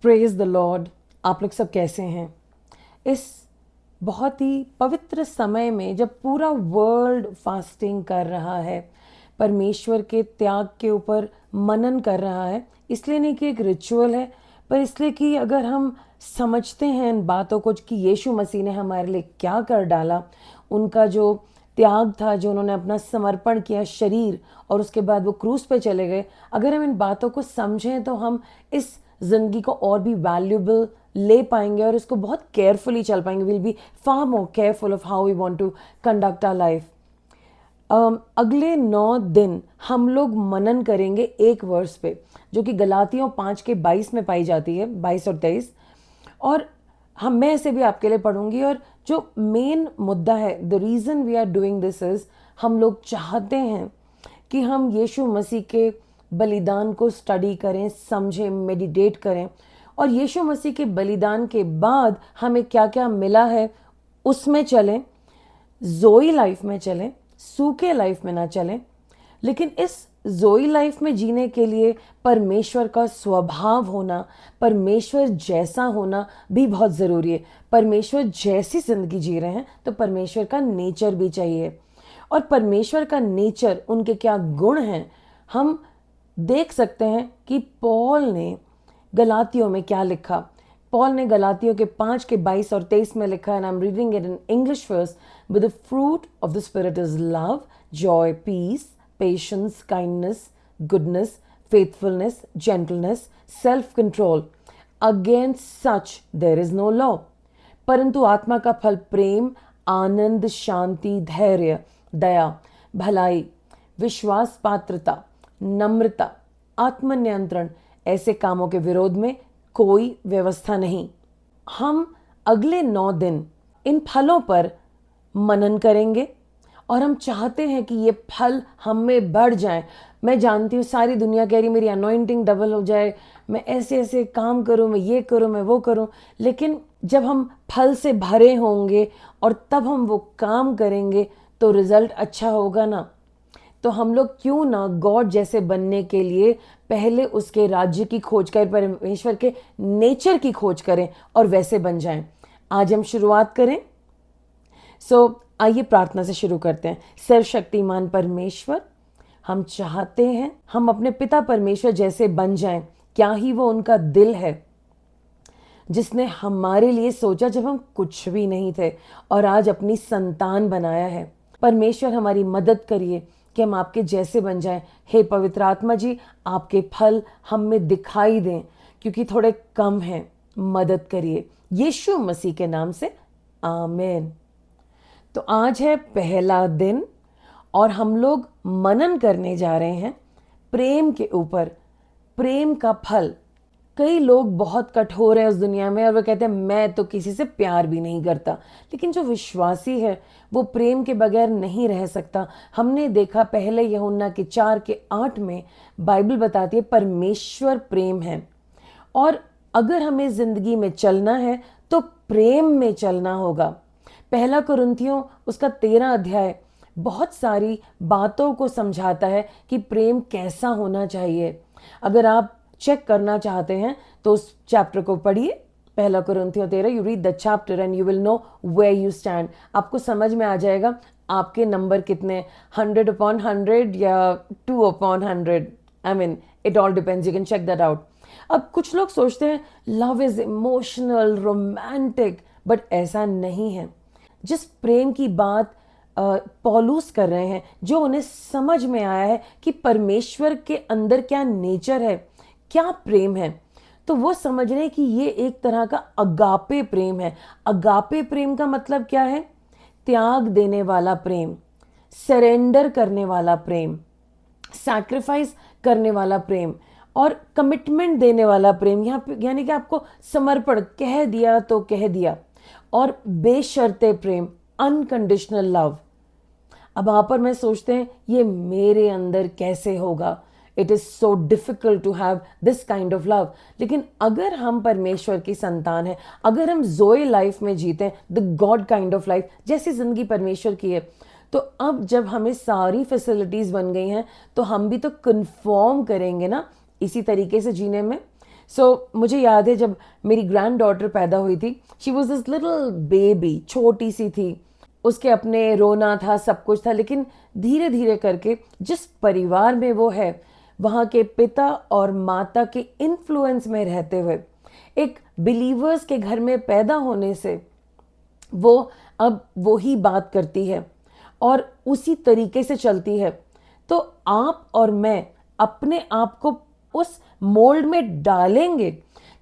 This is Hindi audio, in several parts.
Praise the Lord. आप लोग सब कैसे हैं? इस बहुत ही पवित्र समय में जब पूरा वर्ल्ड फास्टिंग कर रहा है, परमेश्वर के त्याग के ऊपर मनन कर रहा है, इसलिए नहीं कि एक रिचुअल है, पर इसलिए कि अगर हम समझते हैं इन बातों को कि यीशु मसीह ने हमारे लिए क्या कर डाला, उनका जो त्याग था, जो उन्होंने अपना समर्पण किया शरीर, और उसके बाद वो क्रूस पे चले गए। अगर हम इन बातों को समझें तो हम इस ज़िंदगी को और भी वैल्यूबल ले पाएंगे और इसको बहुत केयरफुली चल पाएंगे। Will be far more careful of how we want to conduct our life. अगले 9 दिन हम लोग मनन करेंगे एक वर्स पे, जो कि गलातियों 5:22 में पाई जाती है, 22 और 23। और मैं इसे भी आपके लिए पढ़ूंगी। और जो मेन मुद्दा है, the reason we are doing this is, हम लोग चाहते हैं कि हम यीशु मसीह के बलिदान को स्टडी करें, समझें, मेडिटेट करें, और यीशु मसीह के बलिदान के बाद हमें क्या क्या मिला है उसमें चलें, जोई लाइफ में चलें, सूखे लाइफ में ना चलें। लेकिन इस जोई लाइफ में जीने के लिए परमेश्वर का स्वभाव होना, परमेश्वर जैसा होना भी बहुत ज़रूरी है। परमेश्वर जैसी ज़िंदगी जी रहे हैं तो परमेश्वर का नेचर भी चाहिए। और परमेश्वर का नेचर, उनके क्या गुण हैं, हम देख सकते हैं कि पॉल ने गलातियों में क्या लिखा। पॉल ने गलातियों के 5:22 और 23 में लिखा, and I am reading it in English first. With the fruit of the spirit is love, joy, peace, patience, kindness, goodness, faithfulness, gentleness, self control. Against such there is no law. परंतु आत्मा का फल प्रेम, आनंद, शांति, धैर्य, दया, भलाई, विश्वास पात्रता, नम्रता, आत्मनियंत्रण, ऐसे कामों के विरोध में कोई व्यवस्था नहीं। हम अगले 9 दिन इन फलों पर मनन करेंगे और हम चाहते हैं कि ये फल हम में बढ़ जाएं। मैं जानती हूँ सारी दुनिया कह रही मेरी अनॉइंटिंग डबल हो जाए, मैं ऐसे ऐसे काम करूँ, मैं ये करूँ, मैं वो करूँ। लेकिन जब हम फल से भरे होंगे और तब हम वो काम करेंगे तो रिजल्ट अच्छा होगा ना। तो हम लोग क्यों ना गॉड जैसे बनने के लिए पहले उसके राज्य की खोज करें, परमेश्वर के नेचर की खोज करें और वैसे बन जाएं। आज हम शुरुआत करें। आइए प्रार्थना से शुरू करते हैं। सर्वशक्तिमान परमेश्वर, हम चाहते हैं हम अपने पिता परमेश्वर जैसे बन जाएं। क्या ही वो उनका दिल है जिसने हमारे लिए सोचा जब हम कुछ भी नहीं थे और आज अपनी संतान बनाया है। परमेश्वर, हमारी मदद करिए कि हम आपके जैसे बन जाएं। हे पवित्र आत्मा जी, आपके फल हम में दिखाई दें, क्योंकि थोड़े कम हैं। मदद करिए यीशु मसीह के नाम से, आमीन। तो आज है पहला दिन और हम लोग मनन करने जा रहे हैं प्रेम के ऊपर, प्रेम का फल। कई लोग बहुत कठोर हैं उस दुनिया में और वो कहते हैं मैं तो किसी से प्यार भी नहीं करता। लेकिन जो विश्वासी है वो प्रेम के बगैर नहीं रह सकता। हमने देखा पहले यूहन्ना के 4:8 में बाइबल बताती है परमेश्वर प्रेम है। और अगर हमें जिंदगी में चलना है तो प्रेम में चलना होगा। पहला कुरिन्थियों उसका 13 अध्याय बहुत सारी बातों को समझाता है कि प्रेम कैसा होना चाहिए। अगर आप चेक करना चाहते हैं तो उस चैप्टर को पढ़िए, पहला कुरिन्थियों 13। You read the chapter and you will know where you stand. आपको समझ में आ जाएगा आपके नंबर कितने, 100/100 या 2/100। I mean it all depends, you can check that out. अब कुछ लोग सोचते हैं love is emotional, romantic, but ऐसा नहीं है। जिस प्रेम की बात पौलुस कर रहे हैं, जो उन्हें समझ में आया है कि परमेश्वर के अंदर क्या नेचर है, क्या प्रेम है, तो वो समझ रहे हैं कि ये एक तरह का अगापे प्रेम है। अगापे प्रेम का मतलब क्या है? त्याग देने वाला प्रेम, सरेंडर करने वाला प्रेम, सैक्रिफाइस करने वाला प्रेम और कमिटमेंट देने वाला प्रेम। यहाँ पे यानी कि आपको समर्पण, कह दिया तो कह दिया, और बेशर्ते प्रेम, अनकंडीशनल लव। अब वहां पर मैं सोचते हैं ये मेरे अंदर कैसे होगा? It is so difficult to have this kind of love. लेकिन अगर हम परमेश्वर की संतान है, अगर हम जोए लाइफ में जीते हैं, the God kind of life, जैसी जिंदगी परमेश्वर की है, तो अब जब हमें सारी फैसिलिटीज बन गई हैं तो हम भी तो कंफर्म करेंगे ना इसी तरीके से जीने में। मुझे याद है जब मेरी ग्रैंड डॉटर पैदा हुई थी, she was this little baby, छोटी सी थी, उसके अपने रोना था, सब कुछ था, लेकिन धीरे धीरे करके जिस परिवार में वो है, वहाँ के पिता और माता के इन्फ्लुएंस में रहते हुए, एक बिलीवर्स के घर में पैदा होने से वो अब वो ही बात करती है और उसी तरीके से चलती है। तो आप और मैं अपने आप को उस मोल्ड में डालेंगे,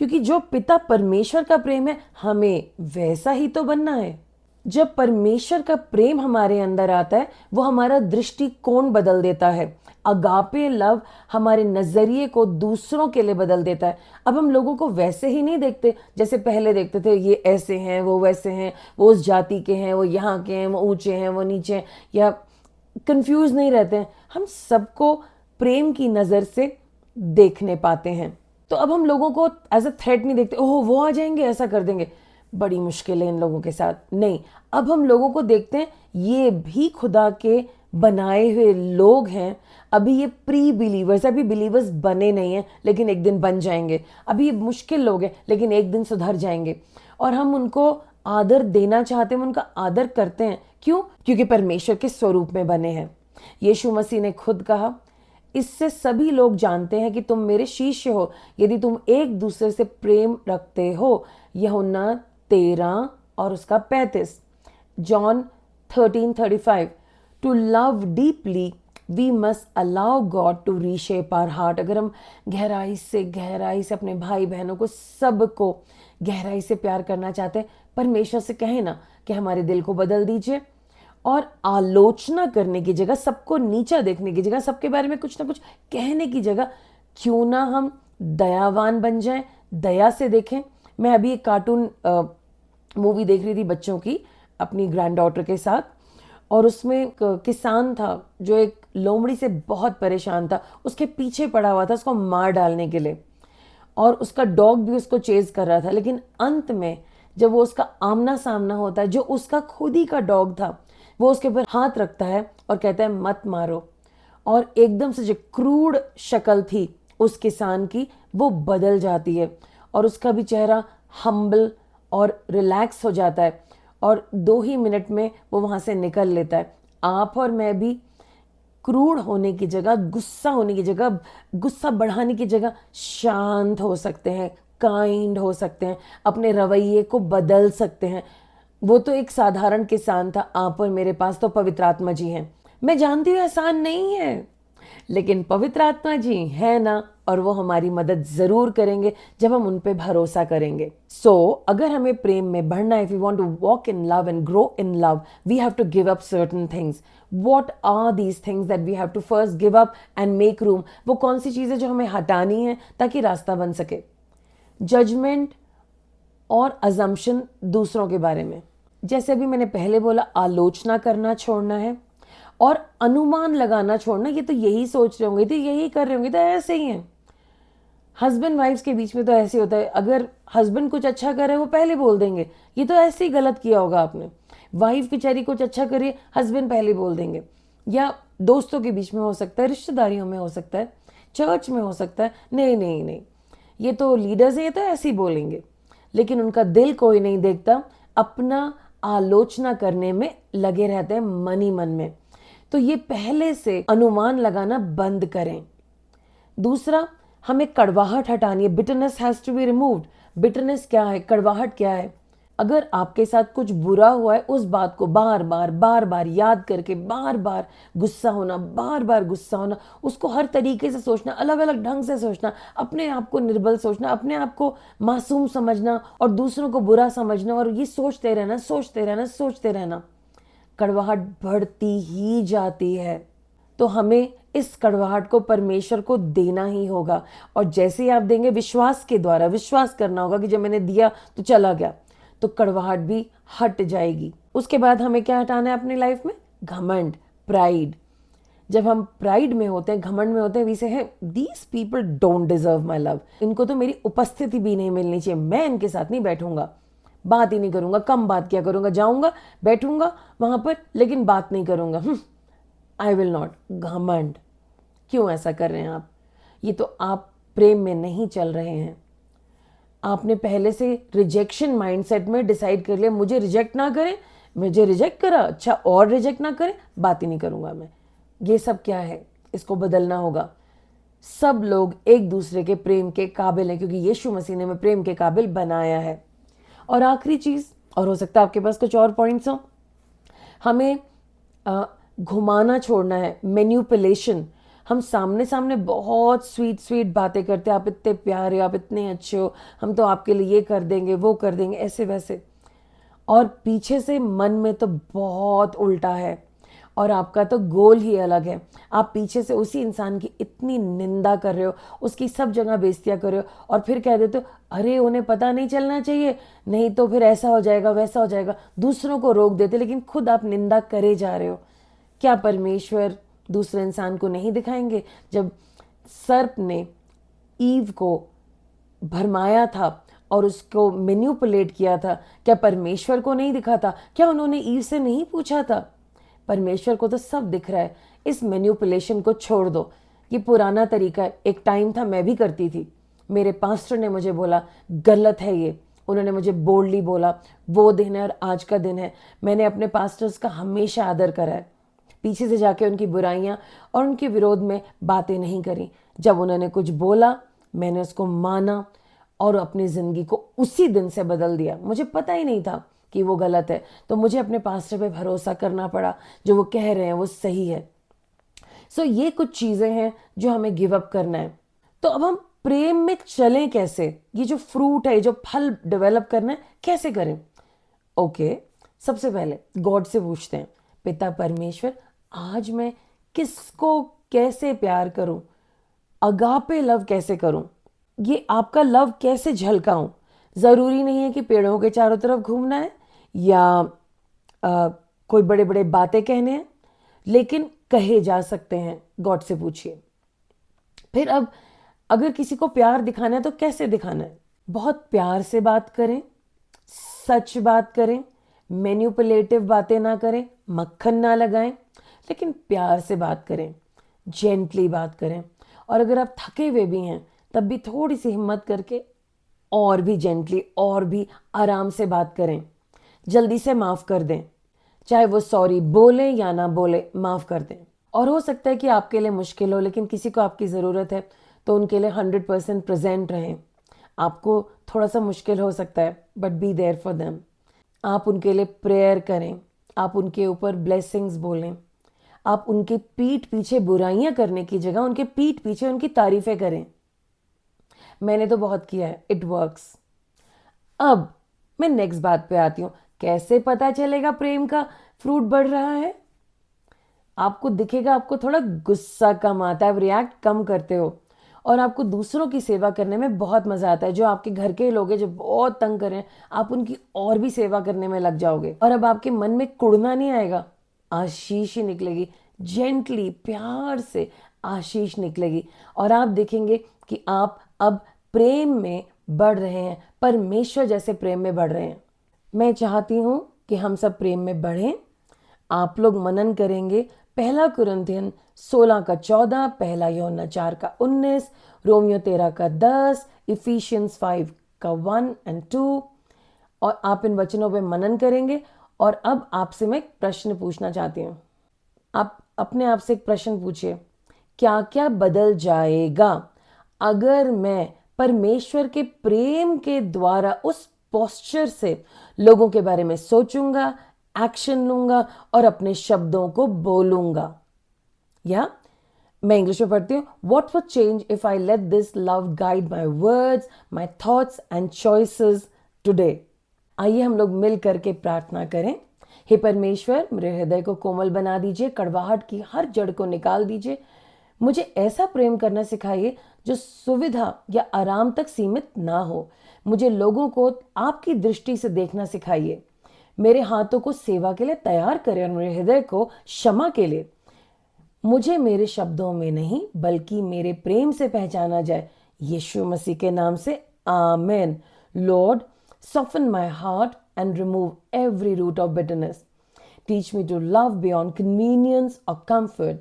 क्योंकि जो पिता परमेश्वर का प्रेम है, हमें वैसा ही तो बनना है। जब परमेश्वर का प्रेम हमारे अंदर आता है, वो हमारा दृष्टिकोण बदल देता है। अगापे लव हमारे नजरिए को दूसरों के लिए बदल देता है। अब हम लोगों को वैसे ही नहीं देखते जैसे पहले देखते थे, ये ऐसे हैं, वो वैसे हैं, वो उस जाति के हैं, वो यहाँ के हैं, वो ऊंचे हैं, वो नीचे हैं, या कंफ्यूज नहीं रहते हैं। हम सबको प्रेम की नजर से देखने पाते हैं। तो अब हम लोगों को एज अ थ्रेट नहीं देखते, ओह वो आ जाएंगे ऐसा कर देंगे, बड़ी मुश्किल है इन लोगों के साथ। नहीं, अब हम लोगों को देखते हैं, ये भी खुदा के बनाए हुए लोग हैं। अभी ये प्री बिलीवर्स, अभी बिलीवर्स बने नहीं हैं, लेकिन एक दिन बन जाएंगे। अभी ये मुश्किल लोग हैं, लेकिन एक दिन सुधर जाएंगे। और हम उनको आदर देना चाहते हैं, उनका आदर करते हैं। क्यों? क्योंकि परमेश्वर के स्वरूप में बने हैं। यीशु मसीह ने खुद कहा, इससे सभी लोग जानते हैं कि तुम मेरे शिष्य हो, यदि तुम एक दूसरे से प्रेम रखते हो। यूहन्ना 13 और उसका 35, John 13:35। To love deeply we must allow God to reshape our heart. अगर हम गहराई से अपने भाई बहनों को, सबको गहराई से प्यार करना चाहते हैं, परमेश्वर से कहें ना कि हमारे दिल को बदल दीजिए। और आलोचना करने की जगह, सबको नीचा देखने की जगह, सबके बारे में कुछ ना कुछ कहने की जगह, क्यों ना हम दयावान बन जाएं, दया से देखें। मैं अभी एक कार्टून मूवी देख रही थी बच्चों की, अपनी ग्रैंड डॉटर के साथ, और उसमें एक किसान था जो एक लोमड़ी से बहुत परेशान था, उसके पीछे पड़ा हुआ था उसको मार डालने के लिए, और उसका डॉग भी उसको चेज कर रहा था। लेकिन अंत में जब वो उसका आमना सामना होता है, जो उसका खुद ही का डॉग था, वो उसके ऊपर हाथ रखता है और कहता है मत मारो। और एकदम से जो क्रूड शक्ल थी उस किसान की, वो बदल जाती है और उसका भी चेहरा हम्बल और रिलैक्स हो जाता है, और 2 ही मिनट में वो वहाँ से निकल लेता है। आप और मैं भी क्रूड होने की जगह, गुस्सा होने की जगह, गुस्सा बढ़ाने की जगह शांत हो सकते हैं, काइंड हो सकते हैं, अपने रवैये को बदल सकते हैं। वो तो एक साधारण किसान था, आप और मेरे पास तो पवित्र आत्मा जी हैं। मैं जानती हूँ आसान नहीं है, लेकिन पवित्र आत्मा जी है ना, और वो हमारी मदद जरूर करेंगे जब हम उन पे भरोसा करेंगे। अगर हमें प्रेम में बढ़ना है, if we want to walk in love and grow in love, we have to give up certain things. What are these things that we have to first give up and make room? वो कौन सी चीजें जो हमें हटानी है ताकि रास्ता बन सके? जजमेंट और अजम्पशन दूसरों के बारे में, जैसे अभी मैंने पहले बोला, आलोचना करना छोड़ना है और अनुमान लगाना छोड़ना। ये तो यही सोच रहे होंगे, तो यही कर रहे होंगे, तो ऐसे ही हैं। हस्बैंड वाइफ्स के बीच में तो ऐसे होता है, अगर हस्बैंड कुछ अच्छा कर रहे हैं वो पहले बोल देंगे, ये तो ऐसे ही गलत किया होगा आपने। वाइफ बेचारी कुछ अच्छा करिए, हस्बैंड पहले बोल देंगे। या दोस्तों के बीच में हो सकता है, रिश्तेदारियों में हो सकता है, चर्च में हो सकता है, नहीं नहीं नहीं, ये तो लीडर्स हैं, ये तो ऐसे ही बोलेंगे। लेकिन उनका दिल कोई नहीं देखता, अपना आलोचना करने में लगे रहते हैं मन ही मन में। तो ये पहले से अनुमान लगाना बंद करें। दूसरा, हमें कड़वाहट हटानी है। Bitterness has to be removed. Bitterness क्या है? कड़वाहट क्या है? अगर आपके साथ कुछ बुरा हुआ है, उस बात को बार बार याद करके बार बार गुस्सा होना, उसको हर तरीके से सोचना, अलग अलग ढंग से सोचना, अपने आप को निर्बल सोचना, अपने आप को मासूम समझना और दूसरों को बुरा समझना, और ये सोचते रहना, कड़वाहट बढ़ती ही जाती है। तो हमें इस कड़वाहट को परमेश्वर को देना ही होगा। और जैसे ही आप देंगे, विश्वास के द्वारा, विश्वास करना होगा कि जब मैंने दिया तो चला गया, तो कड़वाहट भी हट जाएगी। उसके बाद हमें क्या हटाना है अपनी लाइफ में? घमंड, प्राइड। जब हम प्राइड में होते हैं, घमंड में होते हैं, वैसे है, these people don't deserve my love, इनको तो मेरी उपस्थिति भी नहीं मिलनी चाहिए, मैं इनके साथ नहीं बैठूंगा, बात ही नहीं करूंगा, कम बात क्या करूंगा, जाऊंगा बैठूंगा वहां पर, लेकिन बात नहीं करूंगा, आई विल नॉट। घमंड। क्यों ऐसा कर रहे हैं आप? ये तो आप प्रेम में नहीं चल रहे हैं। आपने पहले से रिजेक्शन माइंडसेट में डिसाइड कर लिया, मुझे रिजेक्ट ना करें, मुझे रिजेक्ट करा, अच्छा और रिजेक्ट ना करें, बात ही नहीं करूंगा मैं। ये सब क्या है? इसको बदलना होगा। सब लोग एक दूसरे के प्रेम के काबिल हैं, क्योंकि यीशु मसीह ने हमें प्रेम के काबिल बनाया है। और आखिरी चीज, और हो सकता है आपके पास कुछ और पॉइंट्स हो, हमें घुमाना छोड़ना है, मैन्युपुलेशन। हम सामने सामने बहुत स्वीट स्वीट बातें करते हैं, आप इतने प्यारे, आप इतने अच्छे हो, हम तो आपके लिए ये कर देंगे, वो कर देंगे, ऐसे वैसे। और पीछे से मन में तो बहुत उल्टा है, और आपका तो गोल ही अलग है। आप पीछे से उसी इंसान की इतनी निंदा कर रहे हो, उसकी सब जगह बेइज्जतियां कर रहे हो, और फिर कह देते हो अरे उन्हें पता नहीं चलना चाहिए, नहीं तो फिर ऐसा हो जाएगा वैसा हो जाएगा, दूसरों को रोक देते, लेकिन खुद आप निंदा करे जा रहे हो। क्या परमेश्वर दूसरे इंसान को नहीं दिखाएंगे? जब सर्प ने ईव को भरमाया था और उसको मैन्युपुलेट किया था, क्या परमेश्वर को नहीं दिखा था? क्या उन्होंने ईव से नहीं पूछा था? परमेश्वर को तो सब दिख रहा है। इस मैन्युपुलेशन को छोड़ दो, ये पुराना तरीका है, एक टाइम था मैं भी करती थी। मेरे पास्टर ने मुझे बोला गलत है ये, उन्होंने मुझे बोल्डली बोला, वो दिन है और आज का दिन है। मैंने अपने पास्टर्स का हमेशा आदर करा है, पीछे से जाके उनकी बुराइयां और उनके विरोध में बातें नहीं करी। जब उन्होंने कुछ बोला मैंने उसको माना और अपनी ज़िंदगी को उसी दिन से बदल दिया। मुझे पता ही नहीं था कि वो गलत है, तो मुझे अपने पास्टर पे भरोसा करना पड़ा, जो वो कह रहे हैं वो सही है। ये कुछ चीज़ें हैं जो हमें गिव अप करना है। तो अब हम प्रेम में चलें कैसे? ये जो फ्रूट है, जो फल डेवलप करना है, कैसे करें? ओके, सबसे पहले गॉड से पूछते हैं, पिता परमेश्वर, आज मैं किसको कैसे प्यार करूं? अगापे लव कैसे करूं? ये आपका लव कैसे झलकाऊं? ज़रूरी नहीं है कि पेड़ों के चारों तरफ घूमना है या कोई बड़े बड़े बातें कहने हैं, लेकिन कहे जा सकते हैं। गॉड से पूछिए। फिर अब अगर किसी को प्यार दिखाना है तो कैसे दिखाना है? बहुत प्यार से बात करें, सच बात करें, मैन्युपुलेटिव बातें ना करें, मक्खन ना लगाएं, लेकिन प्यार से बात करें, जेंटली बात करें। और अगर आप थके हुए भी हैं तब भी थोड़ी सी हिम्मत करके और भी जेंटली और भी आराम से बात करें। जल्दी से माफ़ कर दें, चाहे वो सॉरी बोले या ना बोले, माफ़ कर दें। और हो सकता है कि आपके लिए मुश्किल हो, लेकिन किसी को आपकी ज़रूरत है तो उनके लिए 100% प्रेजेंट रहें। आपको थोड़ा सा मुश्किल हो सकता है, but be there for them. आप उनके लिए प्रेयर करें, आप उनके ऊपर ब्लेसिंग्स बोलें, आप उनके पीठ पीछे बुराइयां करने की जगह उनके पीठ पीछे उनकी तारीफें करें। मैंने तो बहुत किया है, इट वर्क्स। अब मैं नेक्स्ट बात पे आती हूँ, कैसे पता चलेगा प्रेम का फ्रूट बढ़ रहा है? आपको दिखेगा, आपको थोड़ा गुस्सा कम आता है, आप रिएक्ट कम करते हो, और आपको दूसरों की सेवा करने में बहुत मजा आता है। जो आपके घर के लोग हैं जो बहुत तंग कर रहे हैं, आप उनकी और भी सेवा करने में लग जाओगे, और अब आपके मन में कुड़ना नहीं आएगा, आशीष ही निकलेगी। जेंटली, प्यार से आशीष निकलेगी, और आप देखेंगे कि आप अब प्रेम में बढ़ रहे हैं, परमेश्वर जैसे प्रेम में बढ़ रहे हैं। मैं चाहती हूँ कि हम सब प्रेम में बढ़ें। आप लोग मनन करेंगे 1 कुरिन्थियन 16 का 14, 1 यूहन्ना 4 का 19, रोमियो 13 का 10, इफिशियंस 5 का 1 और 2, और आप इन वचनों पे मनन करेंगे। और अब आपसे मैं एक प्रश्न पूछना चाहती हूँ। आप अपने आप से एक प्रश्न पूछिए, क्या क्या बदल जाएगा अगर मैं परमेश्वर के प्रेम के द्वारा उस पोस्चर से लोगों के बारे में सोचूंगा, एक्शन लूंगा और अपने शब्दों को बोलूंगा? या मैं इंग्लिश में पढ़ती हूँ, what would change if I let this love guide my words, my thoughts and choices today? आइए हम लोग मिल करके प्रार्थना करें। हे परमेश्वर, मेरे हृदय को कोमल बना दीजिए, कड़वाहट की हर जड़ को निकाल दीजिए। मुझे ऐसा प्रेम करना सिखाइए जो सुविधा या आराम तक सीमित ना हो। मुझे लोगों को आपकी दृष्टि से देखना सिखाइए। मेरे हाथों को सेवा के लिए तैयार करें और मेरे हृदय को क्षमा के लिए। मुझे मेरे शब्दों में नहीं बल्कि मेरे प्रेम से पहचाना जाए, यीशु मसीह के नाम से, amen. Lord, soften my heart and remove every root of bitterness. Teach me to love beyond convenience or comfort.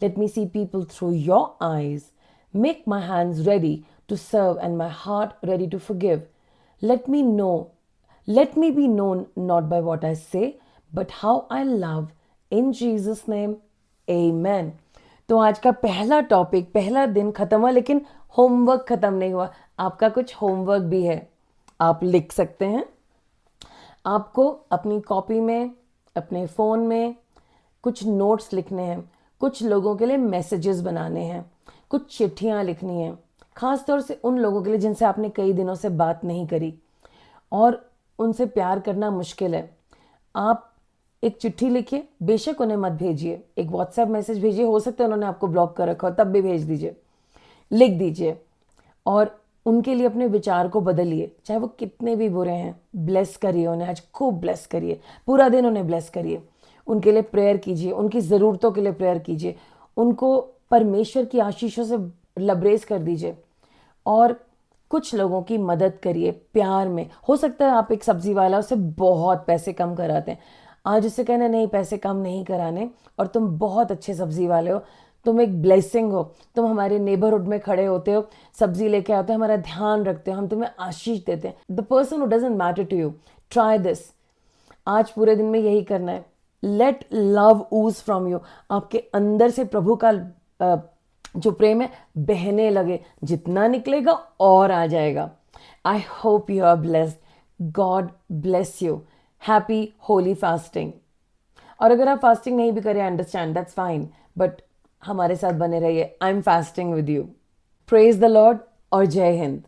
Let me see people through your eyes. Make my hands ready to serve and my heart ready to forgive. Let me know, let me be known not by what I say, but how I love. In Jesus name, amen. तो आज का पहला टॉपिक, पहला दिन खत्म हुआ, लेकिन होमवर्क खत्म नहीं हुआ। आपका कुछ होमवर्क भी है, आप लिख सकते हैं। आपको अपनी कॉपी में, अपने फ़ोन में कुछ नोट्स लिखने हैं, कुछ लोगों के लिए मैसेजेस बनाने हैं, कुछ चिट्ठियाँ लिखनी हैं, ख़ास तौर से उन लोगों के लिए जिनसे आपने कई दिनों से बात नहीं करी और उनसे प्यार करना मुश्किल है। आप एक चिट्ठी लिखिए, बेशक उन्हें मत भेजिए, एक व्हाट्सएप मैसेज भेजिए, हो सकता है उन्होंने आपको ब्लॉक कर रखा हो, तब भी भेज दीजिए, लिख दीजिए और उनके लिए अपने विचार को बदलिए, चाहे वो कितने भी बुरे हैं। ब्लेस करिए उन्हें, आज खूब ब्लेस करिए, पूरा दिन उन्हें ब्लेस करिए, उनके लिए प्रेयर कीजिए, उनकी ज़रूरतों के लिए प्रेयर कीजिए, उनको परमेश्वर की आशीषों से लबरेज कर दीजिए और कुछ लोगों की मदद करिए प्यार में। हो सकता है आप एक सब्जी वाला, उससे बहुत पैसे कम कराते हैं, आज उससे कहना नहीं पैसे कम नहीं कराने, और तुम बहुत अच्छे सब्जी वाले हो, तुम एक ब्लेसिंग हो, तुम हमारे नेबरहुड में खड़े होते हो, सब्जी लेके आते हो, हमारा ध्यान रखते हो, हम तुम्हें आशीष देते हैं। The person who doesn't matter to you, try this. आज पूरे दिन में यही करना है। Let love ooze from you, आपके अंदर से प्रभु का जो प्रेम है बहने लगे, जितना निकलेगा और आ जाएगा। I hope you are blessed. God bless you. Happy holy fasting. और अगर आप फास्टिंग नहीं भी करें, अंडरस्टैंड, दैट्स फाइन, बट हमारे साथ बने रहिए। I am fasting with you. Praise the Lord और जय हिंद।